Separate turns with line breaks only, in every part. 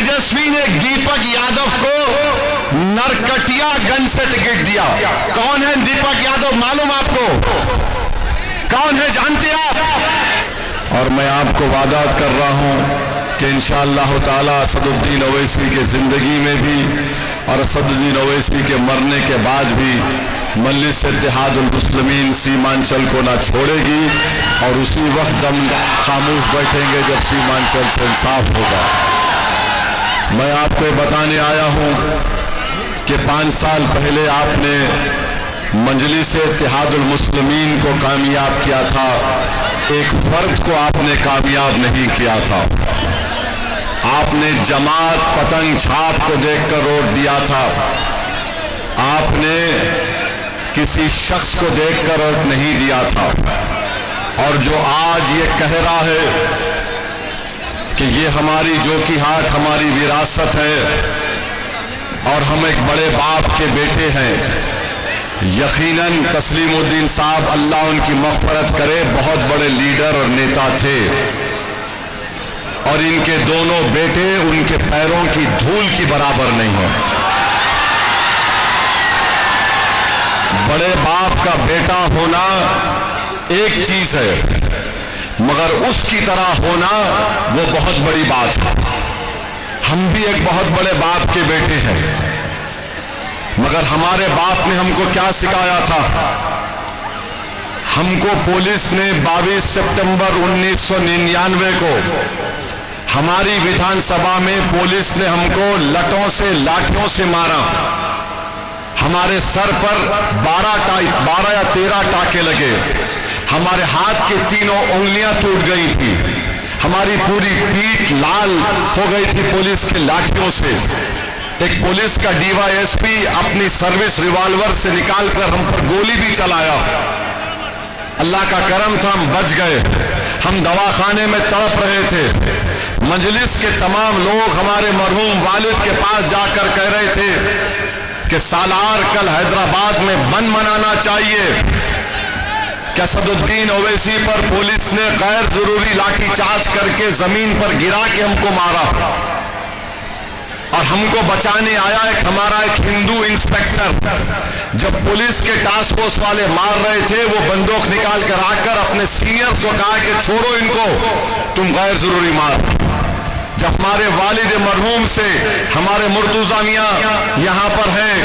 तेजस्वी ने दीपक यादव को नरकटियागंज से टिकट दिया। कौन है दीपक यादव, मालूम आपको कौन है, जानते आप? और मैं आपको वादा कर रहा हूं कि इंशाअल्लाह ताला असदुद्दीन ओवैसी के जिंदगी में भी और असदुद्दीन ओवैसी के मरने के बाद भी मजलिस इत्तेहादुल मुस्लिमीन सीमांचल को ना छोड़ेगी और उसी वक्त हम खामोश बैठेंगे जब सीमांचल से इंसाफ होगा। मैं आपको बताने आया हूं कि 5 साल पहले आपने मजलिस इत्तेहादुल मुस्लिमीन को कामयाब किया था, एक फर्द को आपने कामयाब नहीं किया था। आपने जमात पतंग छाप को देखकर वोट दिया था, आपने किसी शख्स को देखकर वोट नहीं दिया था। और जो आज ये कह रहा है कि ये हमारी जोकीहाट हमारी विरासत है और हम एक बड़े बाप के बेटे हैं, यकीनन तस्लीमुद्दीन साहब अल्लाह उनकी मग़फ़िरत करे बहुत बड़े लीडर और नेता थे और इनके दोनों बेटे उनके पैरों की धूल की बराबर नहीं है। बड़े बाप का बेटा होना एक चीज है, मगर उसकी तरह होना वो बहुत बड़ी बात है। हम भी एक बहुत बड़े बाप के बेटे हैं, मगर हमारे बाप ने हमको क्या सिखाया था? हमको पुलिस ने 22 सितंबर 1999 को हमारी विधानसभा में पुलिस ने हमको लटों से लाठियों से मारा। हमारे सर पर 12 या 13 टाके लगे, हमारे हाथ की तीनों उंगलियां टूट गई थी, हमारी पूरी पीठ लाल हो गई थी पुलिस की लाठियों से। एक पुलिस का डीवाईएसपी अपनी सर्विस रिवॉल्वर से निकालकर हम पर गोली भी चलाया। अल्लाह का करम था, हम बच गए। हम दवाखाने में तड़प रहे थे। मजलिस के तमाम लोग हमारे मरहूम वालिद के पास जाकर कह रहे थे कि सालार कल हैदराबाद में बंद मनाना चाहिए। कि असदुद्दीन ओवैसी पर पुलिस ने गैर जरूरी लाठीचार्ज करके जमीन पर गिरा के हमको मारा और हमको बचाने आया हमारा एक हिंदू इंस्पेक्टर। जब पुलिस के टास्क फोर्स वाले मार रहे थे, वो बंदूक निकाल कर आकर अपने सीनियर्स को कहा कि छोड़ो इनको, तुम गैर जरूरी मार। जब हमारे वालिद मरहूम से हमारे मुर्तुजा मियां यहाँ पर हैं,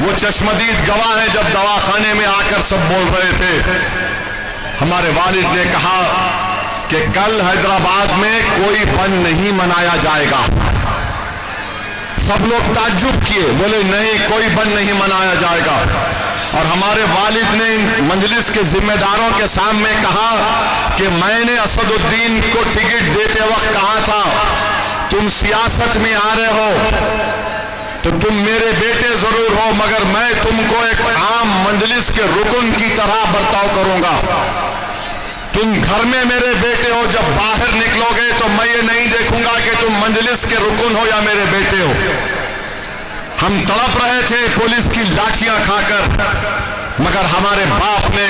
वो चश्मदीद गवाह हैं, जब दवाखाने में आकर सब बोल रहे थे, हमारे वालिद ने कहा कि कल हैदराबाद में कोई बंद नहीं मनाया जाएगा। सब लोग ताज्जुब किए, बोले नहीं कोई बंद नहीं मनाया जाएगा। और हमारे वालिद ने मजलिस के जिम्मेदारों के सामने कहा कि मैंने असदुद्दीन को टिकट देते वक्त कहा था, तुम सियासत में आ रहे हो तो तुम मेरे बेटे जरूर हो, मगर मैं तुमको एक आम मजलिस के रुकन की तरह बर्ताव करूंगा। तुम घर में मेरे बेटे हो, जब बाहर निकलोगे तो मैं ये नहीं देखूंगा कि तुम मजलिस के रुकन हो या मेरे बेटे हो। हम तड़प रहे थे पुलिस की लाठियां खाकर, मगर हमारे बाप ने,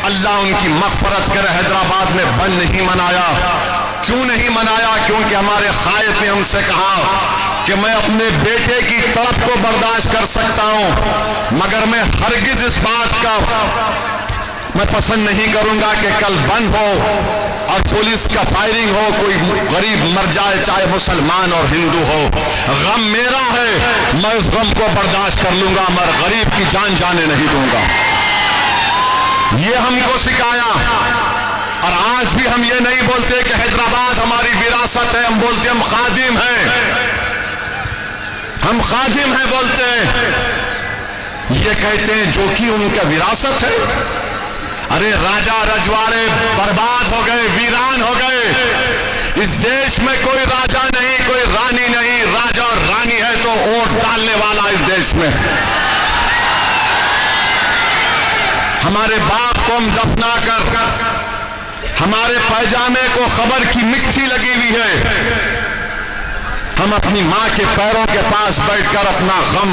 अल्लाह उनकी मग़फ़िरत करे, हैदराबाद में बंद नहीं मनाया। क्यों नहीं मनाया? क्योंकि हमारे क़ायद ने हमसे कहा कि मैं अपने बेटे की तड़प को बर्दाश्त कर सकता हूं, मगर मैं हरगिज इस बात का मैं पसंद नहीं करूंगा कि कल बंद हो और पुलिस का फायरिंग हो, कोई गरीब मर जाए, चाहे मुसलमान और हिंदू हो। गम मेरा है, मैं उस गम को बर्दाश्त कर लूंगा, मगर गरीब की जान जाने नहीं दूंगा। ये हमको सिखाया। और आज भी हम ये नहीं बोलते कि हैदराबाद हमारी विरासत है, हम बोलते हम खादिम हैं, हम खादिम हैं बोलते हैं। ये कहते हैं जो कि उनका विरासत है। अरे राजा रजवाड़े बर्बाद हो गए, वीरान हो गए। इस देश में कोई राजा नहीं, कोई रानी नहीं। राजा और रानी है तो वोट डालने वाला इस देश में। हमारे बाप को हम दफना कर, हमारे पैजामे को खबर की मिट्टी लगी हुई है, हम अपनी मां के पैरों के पास बैठकर अपना गम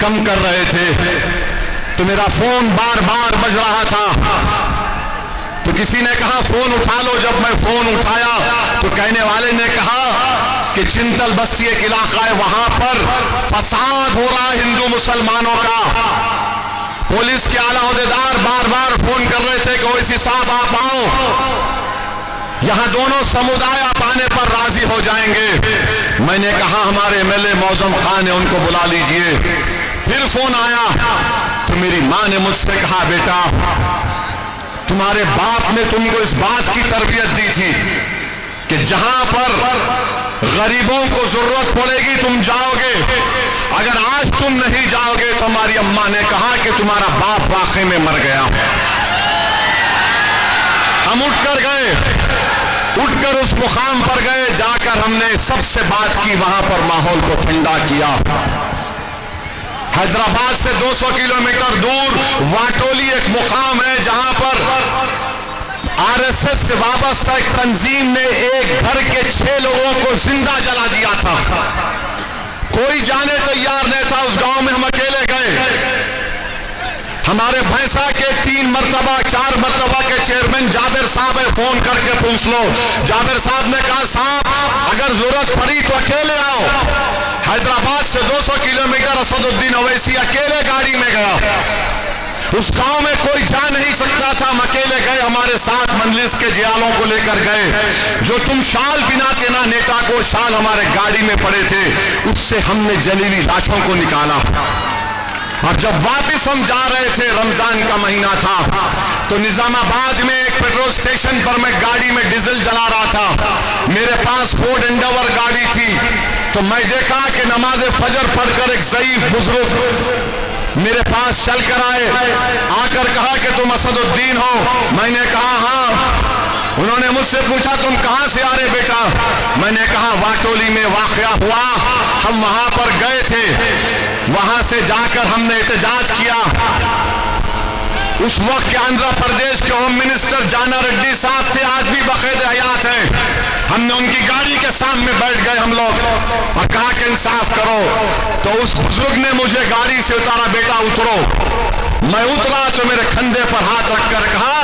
कम कर रहे थे। तो मेरा फोन बार बार बज रहा था, तो किसी ने कहा फोन उठा लो। जब मैं फोन उठाया तो कहने वाले ने कहा कि चिंतल बस्ती एक इलाका है, वहां पर फसाद हो रहा है हिंदू मुसलमानों का। पुलिस के आला ओहदेदार बार बार फोन कर रहे थे कि ओवैसी साहब आप आओ, यहां दोनों समुदाय आप आने पर राजी हो जाएंगे। मैंने कहा हमारे एमएलए मौजम खान है, उनको बुला लीजिए। फिर फोन आया तो मेरी मां ने मुझसे कहा, बेटा तुम्हारे बाप ने तुमको इस बात की तरबियत दी थी कि जहां पर गरीबों को जरूरत पड़ेगी तुम जाओगे, अगर आज तुम नहीं जाओगे तो हमारी अम्मा ने कहा कि तुम्हारा बाप वाकई में मर गया। हम उठकर गए, उठकर उस मुकाम पर गए, जाकर हमने सबसे बात की, वहां पर माहौल को ठंडा किया। हैदराबाद से 200 किलोमीटर दूर वाटोली एक मुकाम है जहां पर आरएसएस से वाबस्ता एक तंजीम ने एक घर के 6 लोगों को जिंदा जला दिया था। कोई जाने तैयार नहीं था। उस गांव में हम अकेले गए। हमारे भैंसा के 3 मरतबा 4 मरतबा के चेयरमैन जाबिर साहब है, फोन करके पूछ लो। जाबिर साहब ने कहा, साहब अगर जरूरत पड़ी तो अकेले आओ। हैदराबाद से 200 किलोमीटर असदुद्दीन ओवैसी अकेले गाड़ी में गया। उस गांव में कोई जा नहीं सकता था, हम अकेले गए। हमारे साथ मंजलिस के जियालों को लेकर गए। जो तुम शाल पिनाते ना नेता को, शाल हमारे गाड़ी में पड़े थे, उससे हमने जली हुई लाशों को निकाला। और जब वापस हम जा रहे थे, रमजान का महीना था, तो निजामाबाद में एक पेट्रोल स्टेशन पर मैं गाड़ी में डीजल जला रहा था। मेरे पास फोर्ड एंडेवर गाड़ी थी, तो मैं देखा कि नमाज फजर पढ़कर एक ज़ईफ बुजुर्ग मेरे पास चल कर आए। आकर कहा कि तुम असदुद्दीन हो? मैंने कहा हाँ। उन्होंने मुझसे पूछा, तुम कहां से आ रहे बेटा? मैंने कहा वाटोली में वाकया हुआ, हम वहां पर गए थे। वहां से जाकर हमने एहतजाज किया। उस वक्त के आंध्र प्रदेश के होम मिनिस्टर जाना रेड्डी साहब थे, आज भी बखैर हयात हैं। हमने उनकी गाड़ी के सामने बैठ गए हम लोग और कहा कि इंसाफ करो। तो उस बुजुर्ग ने मुझे गाड़ी से उतारा, बेटा उतरो। मैं उतरा तो मेरे कंधे पर हाथ रखकर कहा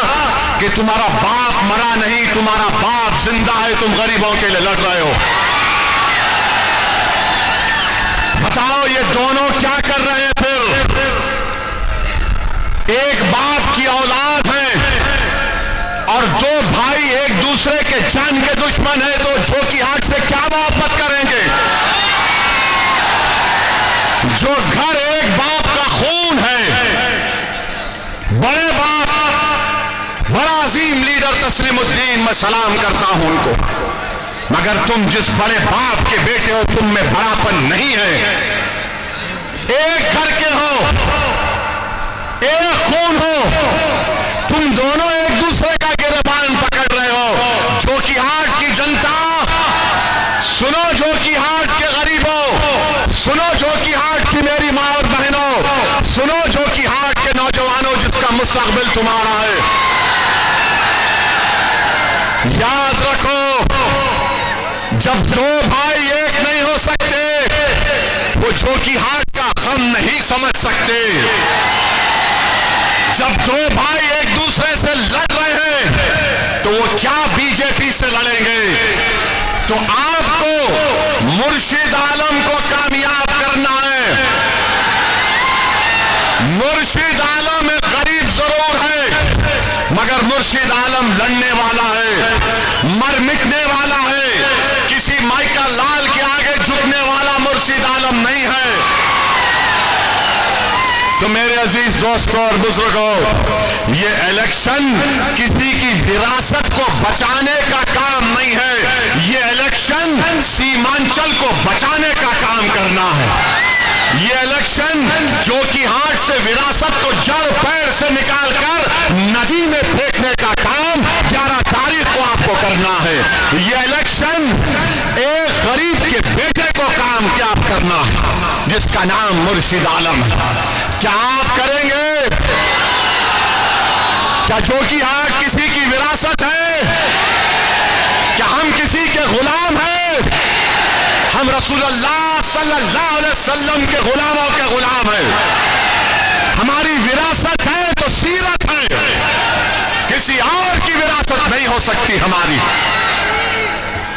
कि तुम्हारा बाप मरा नहीं, तुम्हारा बाप जिंदा है, तुम गरीबों के लिए लड़ रहे हो। बताओ ये दोनों क्या कर रहे हैं? फिर एक बाप की औलाद है और 2 भाई एक दूसरे के जान के दुश्मन है, तो झोंकी हाथ से क्या मोहब्बत करेंगे? जो घर एक बाप का खून है, बड़े बाप, बड़ा अजीम लीडर तस्लीमुद्दीन, मैं सलाम करता हूं उनको, मगर तुम जिस बड़े बाप के बेटे हो, तुम में बड़ापन नहीं है। एक घर के हो, एक खून हो, तुम दोनों एक दूसरे का गिरबान पकड़ रहे हो। जोकीहाट की जनता सुनो, जोकीहाट के गरीबों सुनो, जोकीहाट की मेरी माँ और बहनों सुनो, जोकीहाट के नौजवानों जिसका मुस्तकबिल तुम्हारा है। याद रखो, जब 2 भाई एक नहीं हो सकते, वो जोकीहाट का गम नहीं समझ सकते। जब 2 भाई एक दूसरे से लड़ रहे हैं, तो वो क्या बीजेपी से लड़ेंगे? तो आपको मुर्शिद आलम को कामयाब करना है। मुर्शिद आलम एक गरीब जरूर है, मगर मुर्शिद आलम लड़ने वाला है, मर मिटने वाला है। किसी माइकल लाल के आगे झुकने वाला मुर्शिद आलम नहीं है। तो मेरे अजीज दोस्तों और बुजुर्गों, ये इलेक्शन किसी की विरासत को बचाने का काम नहीं है, ये इलेक्शन सीमांचल को बचाने का काम करना है। ये इलेक्शन जोकीहाट से विरासत को जड़ पैर से निकालकर नदी में फेंकने का काम 11 तारीख को आपको करना है। ये इलेक्शन एक गरीब के बेटे को काम क्या करना है, जिसका नाम मुर्शिद आलम है। क्या आप करेंगे? क्या जोकीहाट किसी की विरासत है? क्या हम किसी के गुलाम हैं? हम रसूलुल्लाह सल्लल्लाहु अलैहि वसल्लम के गुलामों के गुलाम हैं। हमारी विरासत है तो सीरत है, किसी और की विरासत नहीं हो सकती हमारी।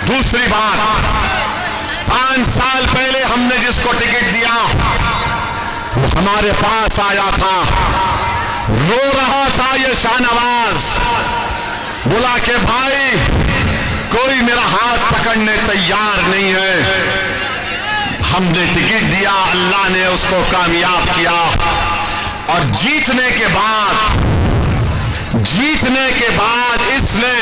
दूसरी बात, 5 साल पहले हमने जिसको टिकट दिया वो हमारे पास आया था, रो रहा था ये शाहनवाज, बोला कि भाई कोई मेरा हाथ पकड़ने तैयार नहीं है। हमने टिकट दिया, अल्लाह ने उसको कामयाब किया और जीतने के बाद इसने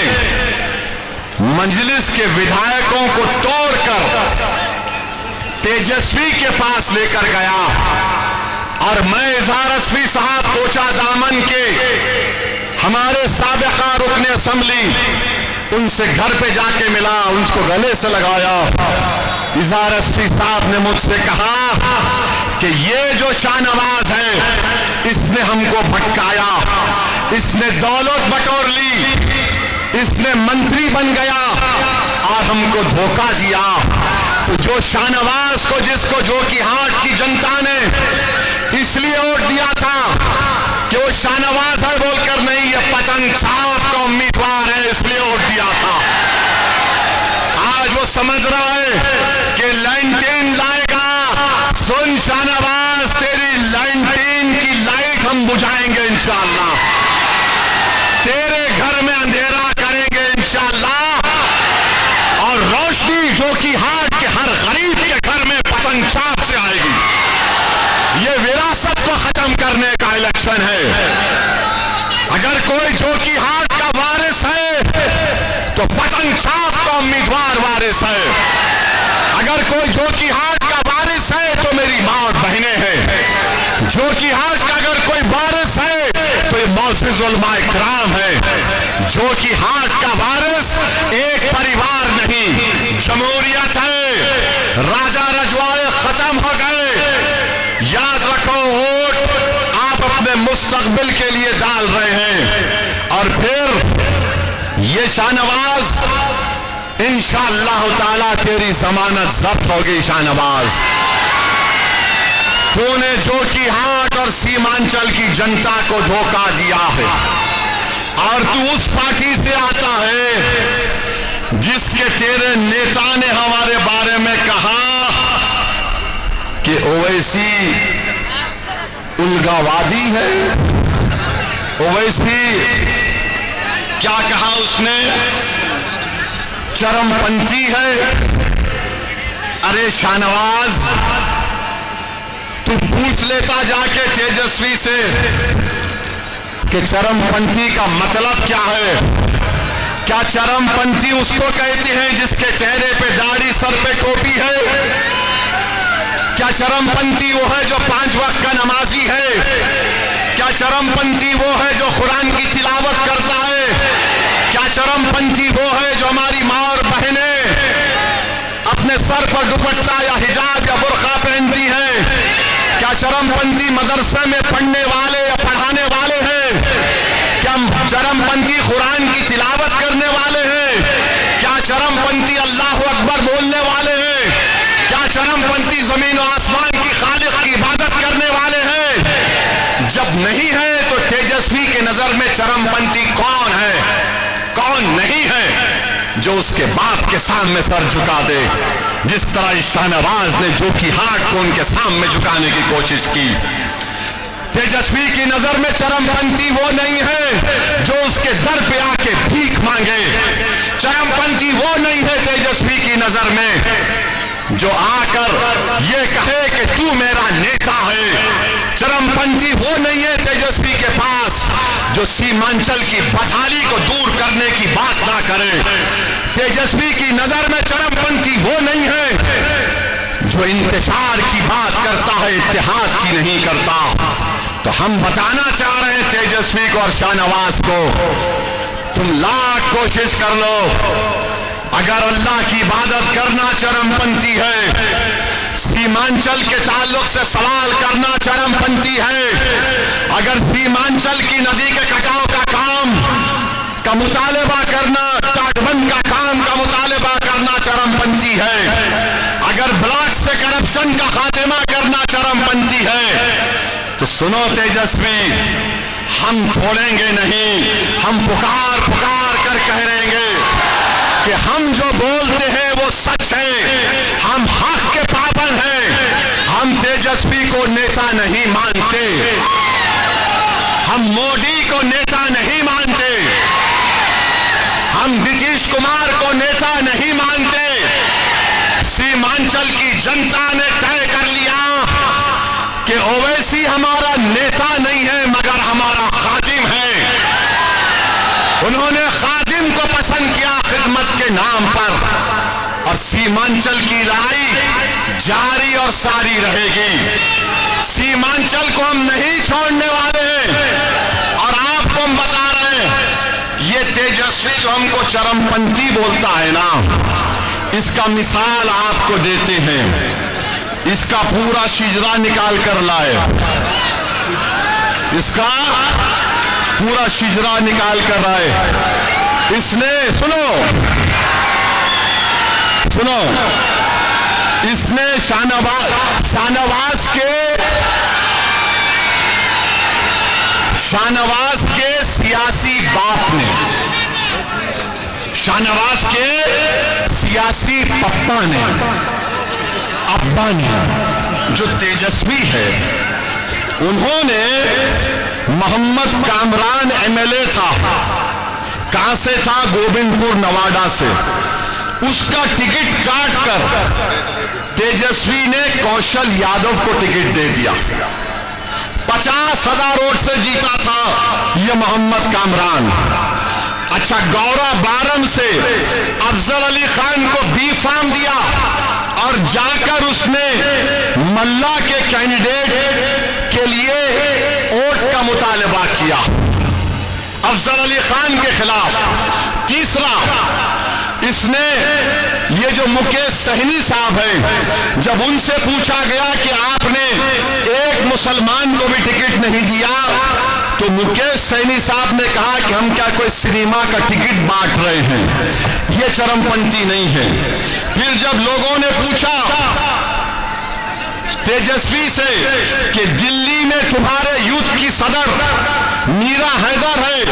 मजलिस के विधायकों को तोड़कर तेजस्वी के पास लेकर गया और मैं इजहार असफी साहब कोचा दामन के हमारे साबिका रुकने असेंबली, उनसे घर पे जाके मिला, उनको गले से लगाया। इजहार असफी साहब ने मुझसे कहा कि ये जो शाहनवाज है इसने हमको भटकाया, इसने दौलत बटोर ली, इसने मंत्री बन गया और हमको धोखा दिया। तो जो शाहनवाज को, जिसको जोकीहाट की जनता ने इसलिए वोट दिया था कि वो शाहनवाज है बोलकर नहीं, ये पतंग छाप का उम्मीदवार है इसलिए वोट दिया था। आज वो समझ रहा है कि लैंटेन लाएगा। सुन शाहनवाज, तेरी लैंटेन की लाइट हम बुझाएंगे इंशाअल्लाह, तेरे घर में अंधेरा करेंगे इंशाअल्लाह, और रोशनी जोकीहाट के हर गरीब के घर में पतंग छाप से आएगी। ये विरासत को खत्म करने का इलेक्शन है। अगर कोई जोकीहाट का वारिस है तो पतंग छाप का उम्मीदवार वारिस है। अगर कोई जोकीहाट का वारिस है तो मेरी माँ और बहनें हैं। जोकीहाट का अगर कोई वारिस है तो ये मौज़िज़ उलमा इकराम है। जोकीहाट का वारिस एक परिवार नहीं, जमहूरियत है। राजा रजवाड़े खत्म हो गए। याद रखो, वोट आप अपने मुस्तकबिल के लिए डाल रहे हैं। और फिर ये शाहनवाज, इंशाअल्लाह ताला तेरी जमानत जब्त होगी। शाहनवाज, तूने जोकीहाट और सीमांचल की जनता को धोखा दिया है और तू उस पार्टी से आता है जिसके तेरे नेता ने हमारे बारे में कहा कि ओवैसी उलगावादी है। ओवैसी क्या कहा उसने? चरमपंथी है। अरे शाहनवाज, तू पूछ लेता जाके तेजस्वी से कि चरमपंथी का मतलब क्या है। क्या चरमपंथी उसको कहते हैं जिसके चेहरे पे दाढ़ी, सर पे टोपी है? क्या चरमपंथी वो है जो 5 वक्त का नमाजी है? क्या चरमपंथी वो है जो कुरान की तिलावत करता है? क्या चरमपंथी वो है जो हमारी माँ और बहनें अपने सर पर दुपट्टा या हिजाब या बुर्का पहनती हैं? क्या चरमपंथी मदरसे में पढ़ने वाले या पढ़ाने वाले हैं? क्या चरमपंथी कुरान की तिलावत करने वाले हैं? क्या चरमपंथी अल्लाह अकबर बोलने वाले हैं? क्या चरमपंथी जमीन और आसमान की खालिक की इबादत करने वाले हैं? जब नहीं है तो तेजस्वी के नजर में चरमपंथी कौन है, कौन नहीं है जो उसके बाप के सामने सर झुका दे, जिस तरह शाहनवाज ने जोकीहाट को उनके सामने झुकाने की कोशिश की। तेजस्वी की नजर में चरमपंथी वो नहीं है जो उसके दर पे आके भीख मांगे। चरमपंथी वो नहीं है तेजस्वी की नजर में जो आकर ये कहे कि तू मेरा नेता है। चरमपंथी वो नहीं है तेजस्वी के पास जो सीमांचल की बदहाली को दूर करने की बात ना करे। तेजस्वी की नजर में चरमपंथी वो नहीं है जो इंतशार की बात करता है, इत्तेहाद की नहीं करता। तो हम बताना चाह रहे हैं तेजस्वी को और शाहनवाज को, तुम लाख कोशिश कर लो, अगर अल्लाह की इबादत करना चरमपंथी है, सीमांचल के ताल्लुक से सवाल करना चरमपंथी है, अगर सीमांचल की नदी के कटाव का काम का मुतालबा करना, तटबंध का काम का मुतालबा करना चरमपंथी है, अगर ब्लॉक से करप्शन का खात्मा करना चरमपंथी है, तो सुनो तेजस्वी, हम छोड़ेंगे नहीं। हम पुकार पुकार कर कह रहेंगे कि हम जो बोलते हैं वो सच है। हम हम मोदी को नेता नहीं मानते, हम नीतीश कुमार को नेता नहीं मानते। सीमांचल की जनता ने तय कर लिया कि ओवैसी हमारा नेता नहीं है मगर हमारा खादिम है। उन्होंने खादिम को पसंद किया खिदमत के नाम पर, और सीमांचल की लड़ाई जारी और सारी रहेगी। सीमांचल को हम नहीं छोड़ने वाले हैं। और आपको हम बता रहे हैं, ये तेजस्वी जो हमको चरमपंथी बोलता है ना, इसका मिसाल आपको देते हैं। इसका पूरा शिजरा निकाल कर लाए, इसका पूरा शिजरा निकाल कर आए। इसने सुनो सुनो, इसने शाहनवाज के सियासी बाप ने, शाहनवाज के सियासी पप्पा ने, अब्बा ने, जो तेजस्वी है, उन्होंने मोहम्मद कामरान एमएलए था, कहां से था? गोविंदपुर नवादा से। उसका टिकट काट कर तेजस्वी ने कौशल यादव को टिकट दे दिया। 50,000 वोट से जीता था यह मोहम्मद कामरान। अच्छा, गौरा बारम से अफजल अली खान को बी फार्म दिया और जाकर उसने मल्ला के कैंडिडेट के लिए वोट का मुतालबा किया अफजल अली खान के खिलाफ। तीसरा, इसने ये जो मुकेश सहनी साहब हैं, जब उनसे पूछा गया कि आपने एक मुसलमान को भी टिकट नहीं दिया, तो मुकेश सहनी साहब ने कहा कि हम क्या कोई सिनेमा का टिकट बांट रहे हैं, ये चरमपंथी नहीं है। फिर जब लोगों ने पूछा तेजस्वी से कि दिल्ली में तुम्हारे यूथ की सदर मीरा हैदर है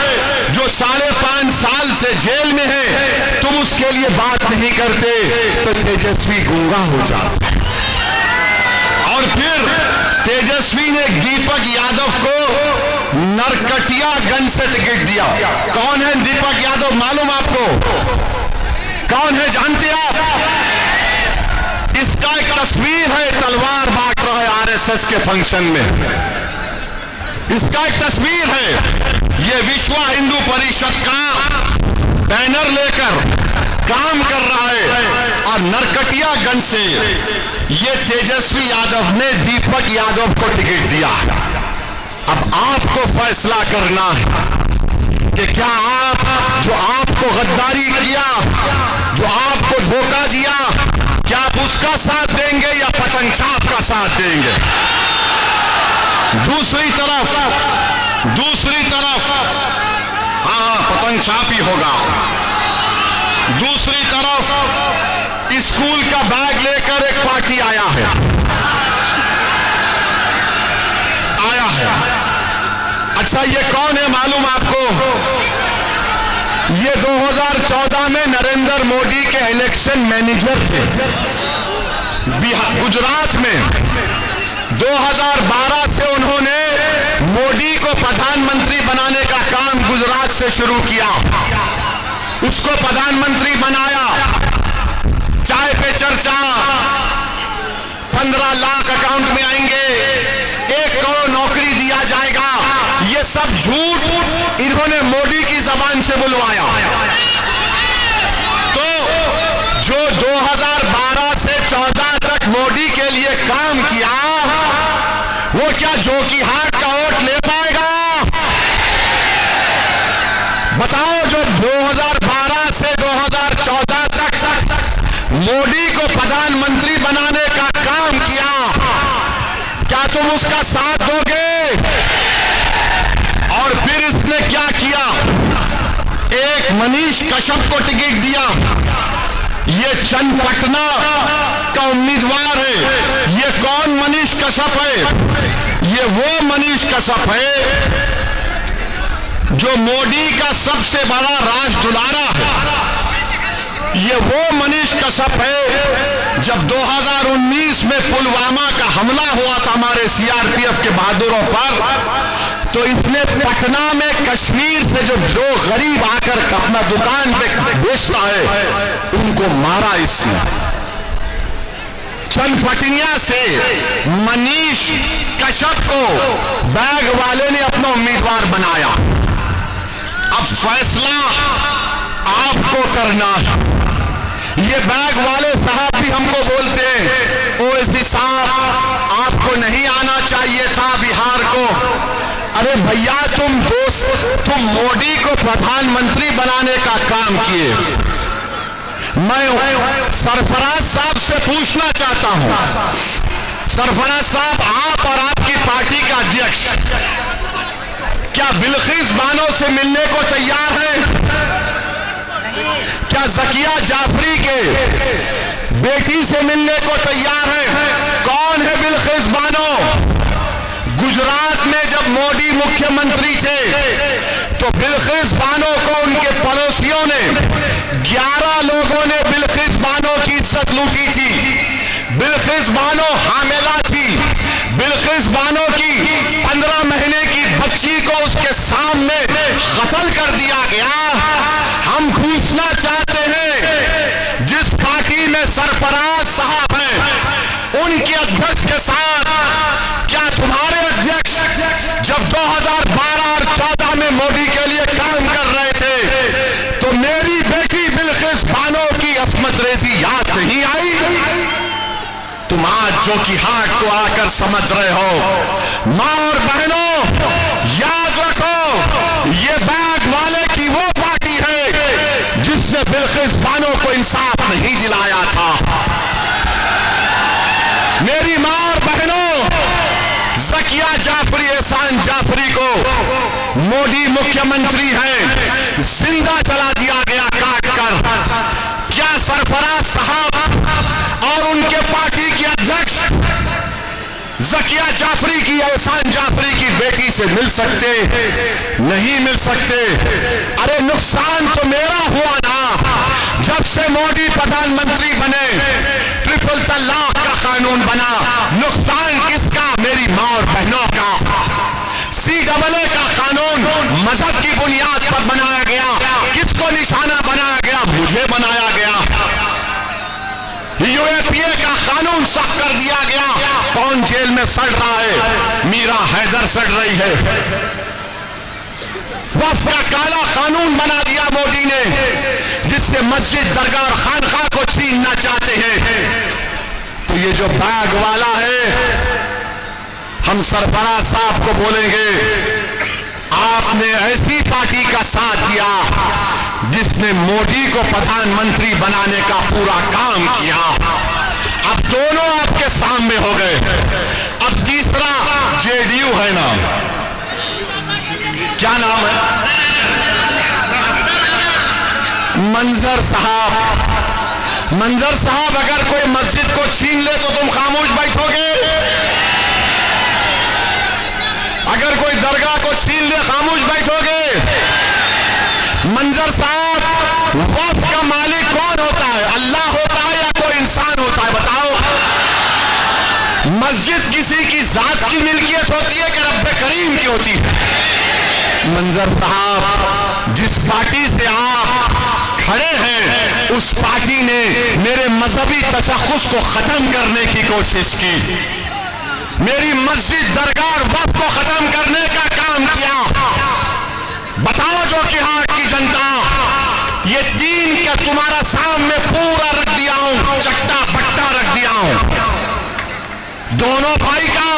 जो 5.5 साल से जेल में है, तुम उसके लिए बात नहीं करते, तो तेजस्वी गूंगा हो जाता है। और फिर तेजस्वी ने दीपक यादव को नरकटियागंज से टिकट दिया। कौन है दीपक यादव? मालूम आपको कौन है? जानते आप? इसका एक तस्वीर है, तलवार बांट रहा है आरएसएस के फंक्शन में। इसका एक तस्वीर है, ये विश्व हिंदू परिषद का बैनर लेकर काम कर रहा है। और नरकटियागंज से ये तेजस्वी यादव ने दीपक यादव को टिकट दिया। अब आपको फैसला करना है कि क्या आप, जो आपको गद्दारी किया, जो आपको धोखा दिया, क्या आप उसका साथ देंगे या पतंग छाप का साथ देंगे? दूसरी तरफ हाँ, पतंग छाप ही होगा। दूसरी तरफ स्कूल का बैग लेकर एक पार्टी आया है। अच्छा, ये कौन है मालूम आपको? ये 2014 में नरेंद्र मोदी के इलेक्शन मैनेजर थे गुजरात में। 2012 से उन्होंने मोदी को प्रधानमंत्री बनाने का काम गुजरात से शुरू किया, उसको प्रधानमंत्री बनाया। चाय पे चर्चा, 15 लाख अकाउंट में आएंगे, 1 करोड़ नौकरी दिया जाएगा, ये सब झूठ इन्होंने मोदी की जबान से बुलवाया। तो जो 2012 से 14 तक मोदी के लिए काम किया, वो क्या जोकीहाट का वोट ले पाएगा? बताओ, जो 2012 से 2014 तक मोदी को प्रधानमंत्री बनाने का काम किया, क्या तुम उसका साथ दोगे? और फिर इसने क्या किया? एक मनीष कश्यप को टिकट दिया। ये चन्नपटना का उम्मीदवार है। ये कौन मनीष कश्यप है? ये वो मनीष कश्यप है जो मोदी का सबसे बड़ा राजदुलारा है। ये वो मनीष कश्यप है जब 2019 में पुलवामा का हमला हुआ था हमारे सीआरपीएफ के बहादुरों पर, तो इसने पटना में कश्मीर से जो गरीब आकर अपना दुकान पे बेचता है उनको मारा इसने। चनपटिया से मनीष कश्यप को बैग वाले ने अपना उम्मीदवार बनाया। अब फैसला आपको करना है। ये बैग वाले साहब भी हमको बोलते हैं ओवैसी साहब आपको नहीं आना चाहिए था बिहार को। अरे भैया तुम मोदी को प्रधानमंत्री बनाने का काम किए। मैं सरफराज साहब से पूछना चाहता हूं, सरफराज साहब आप और आपकी पार्टी का अध्यक्ष क्या बिल्किस बानो से मिलने को तैयार हैं? क्या जकिया जाफरी के बेटी से मिलने को तैयार हैं? कौन है बिल्किस बानो? गुजरात में जब मोदी मुख्यमंत्री थे तो बिल्किस बानो को उनके पड़ोसियों ने 11 लोगों ने बिल्किस बानो की इज्जत लूटी थी। बिल्किस बानो हामिला थी। बिल्किस बानो की 15 महीने की बच्ची को उसके सामने कत्ल कर दिया गया। हम पूछना चाहते हैं जिस पार्टी में सरफराज साहब हैं उनके अध्यक्ष के साथ क्या तुम्हारे अध्यक्ष जब 2012 और 14 में मोदी के लिए काम कर रहे थे तो मेरी बेटी बिल्किस बानो की अस्मत रेजी याद नहीं आई? तुम आज जो की हाट को आकर समझ रहे हो। मां और बहनों याद रखो ये बैग वाले की वो पार्टी है जिसने बिल्किस बानो को इंसाफ नहीं दिलाया था। मेरी मां और बहनों जकिया जाफरी एहसान जाफरी को मोदी मुख्यमंत्री है जिंदा जला दिया गया काट कर। क्या सरफराज साहब और उनके पार्टी के अध्यक्ष जकिया जाफरी की एहसान जाफरी की बेटी से मिल सकते? नहीं मिल सकते। अरे नुकसान तो मेरा हुआ ना जब से मोदी प्रधानमंत्री बने। ट्रिपल तलाक का कानून बना। नुकसान किसका? मेरी मां और बहनों का। CAA का कानून मजहब की बुनियाद पर बनाया गया। किसको निशाना बनाया गया? मुझे बनाया गया। UAPA का कानून सख्त कर दिया गया। कौन जेल में सड़ रहा है? मीरा हैदर सड़ रही है। वक्फ का काला कानून बना दिया मोदी ने जिससे मस्जिद दरगाह और खानखा को छीनना चाहते हैं। तो ये जो बैग वाला है हम सरफराज साहब को बोलेंगे आपने ऐसी पार्टी का साथ दिया जिसने मोदी को प्रधानमंत्री बनाने का पूरा काम किया। अब दोनों आपके सामने हो गए। अब तीसरा JDU है नाम, क्या नाम है? मंजर साहब। मंजर साहब अगर कोई मस्जिद को छीन ले तो तुम खामोश बैठोगे? अगर कोई दरगाह को छीन ले खामोश बैठोगे? मंजर साहब वक्फ का मालिक कौन होता है? अल्लाह होता है या कोई इंसान होता है? बताओ। मस्जिद किसी की जात की मिल्कियत होती है कि रब्बे करीम की होती है? मंजर साहब जिस पार्टी से आप खड़े हैं उस पार्टी ने मेरे मजहबी तशख्खुस को खत्म करने की कोशिश की। मेरी मस्जिद दरगाह और वक्फ को खत्म करने का काम किया। बताओ जो कि हाट की जनता ये दीन का तुम्हारा सामने पूरा रख दिया हूं, चट्टा बट्टा रख दिया हूं दोनों भाई का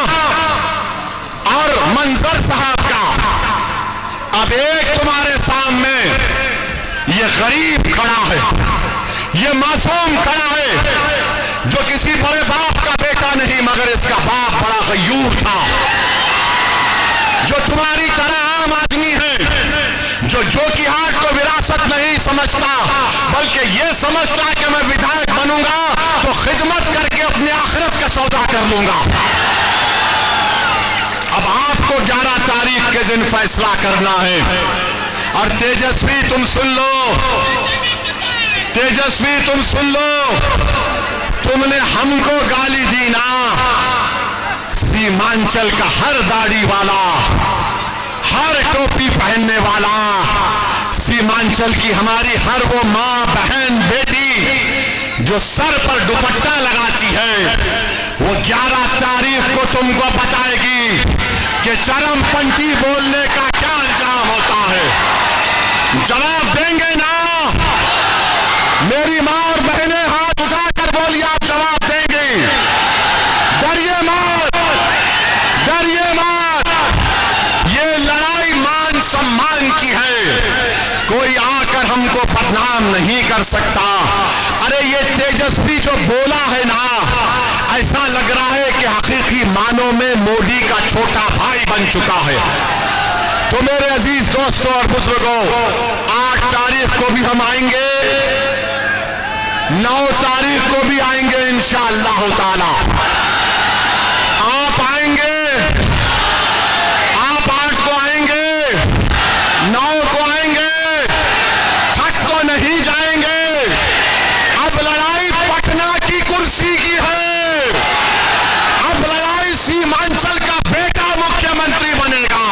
और मंजर साहब का। अब एक तुम्हारे सामने ये गरीब खड़ा है, ये मासूम खड़ा है जो किसी बड़े बाप का बेटा नहीं मगर इसका बाप बड़ा गयूर था। जो तुम्हारी तरह आम आदमी है जो कि हाट को विरासत नहीं समझता बल्कि ये समझता कि मैं विधायक बनूंगा तो खिदमत करके अपनी आखिरत का सौदा कर लूंगा। अब आपको 11 तारीख के दिन फैसला करना है। और तेजस्वी तुम सुन लो, तेजस्वी तुम सुन लो, तुमने हमको गाली दी ना, सीमांचल का हर दाढ़ी वाला हर टोपी पहनने वाला, सीमांचल की हमारी हर वो माँ बहन बेटी जो सर पर दुपट्टा लगाती है, वो 11 तारीख को तुमको बताएगी कि चरमपंथी बोलने का क्या अंजाम होता है। जवाब देंगे ना? मेरी माँ और बहनें हाथ उठाकर बोलिए, आप जवाब देंगे? डरिए मत, डरिए मत। ये लड़ाई मान सम्मान की है, कोई आकर हमको बदनाम नहीं कर सकता। अरे ये तेजस्वी जो बोला है ना, ऐसा लग रहा है कि हकीकी मानों में मोदी का छोटा भाई बन चुका है। तो मेरे अजीज दोस्तों और बुजुर्गों, 8 तारीख को भी हम आएंगे, 9 तारीख को भी आएंगे इंशाअल्लाह ताला। आप आएंगे, आप 8 को आएंगे, 9 को आएंगे, थक तो नहीं जाएंगे। अब लड़ाई पटना की कुर्सी की है, अब लड़ाई सीमांचल का बेटा मुख्यमंत्री बनेगा,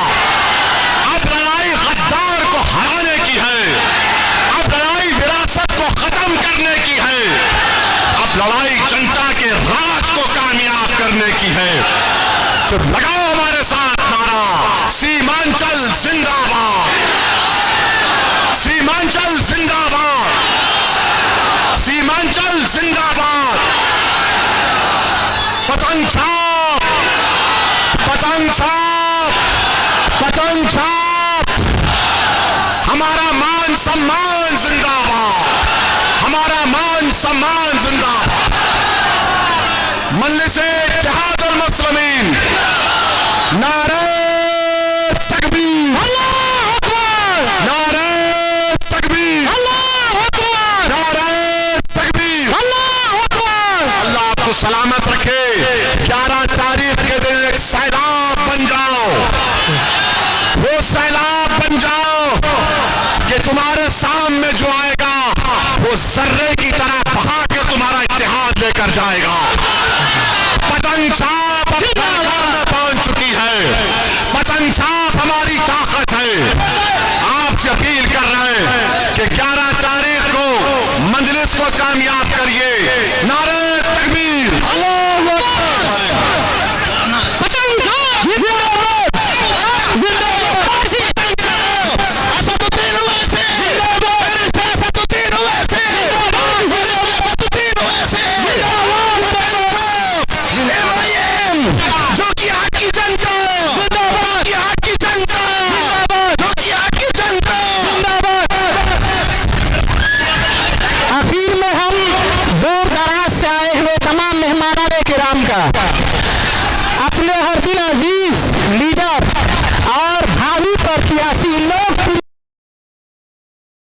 अब लड़ाई गद्दार को हराने की है, अब लड़ाई विरासत को खत्म करने की है, अब लड़ाई जनता के राज को कामयाब करने की है। तो लगाओ हमारे साथ नारा, सीमांचल जिंदाबाद, सीमांचल जिंदाबाद, सीमांचल जिंदाबाद। पतंग छाप, पतंग छाप, पतंग छाप। हमारा मान सम्मान जिंदाबाद, हमारा मान सम्मान जिंदाबाद। मजलिसे इत्तेहादुल मुस्लिमीन, नारे तकबीर, अल्लाहू अकबर, नारे तकबीर, अल्लाहू अकबर, नारे तकबीर, अल्लाहू अकबर। अल्लाह आपको सलामत रखे। 11 तारीख के दिन एक सैलाब बन जाओ, वो सैलाब बन जाओ कि तुम्हारे सामने जो आएगा वो सर्रे की तरह बहा के तुम्हारा इत्तेहाद लेकर जाएगा। पतंग छाप अपने घर में पहुंच चुकी है, पतंग छाप हमारी ताकत है। आपसे अपील कर रहे हैं कि 11 तारीख को मजलिस को कामयाब करिए। नारे तकबीर, अल्लाहू अकबर। पतंग छाप जिंदाबाद, जिंदाबाद। असदुद्दीन ओवैसी जिंदाबाद, असदुद्दीन ओवैसी जिंदाबाद, असदुद्दीन ओवैसी जिंदाबाद। जो कि हक की जनता जिंदाबाद, जो कि हक की जनता जिंदाबाद, जो कि हक की जनता जिंदाबाद।
आखिर में हम दूर दराज से आए हुए तमाम मेहमानान किराम का अपने हर दिल अजीज लीडर और भावी प्रत्याशी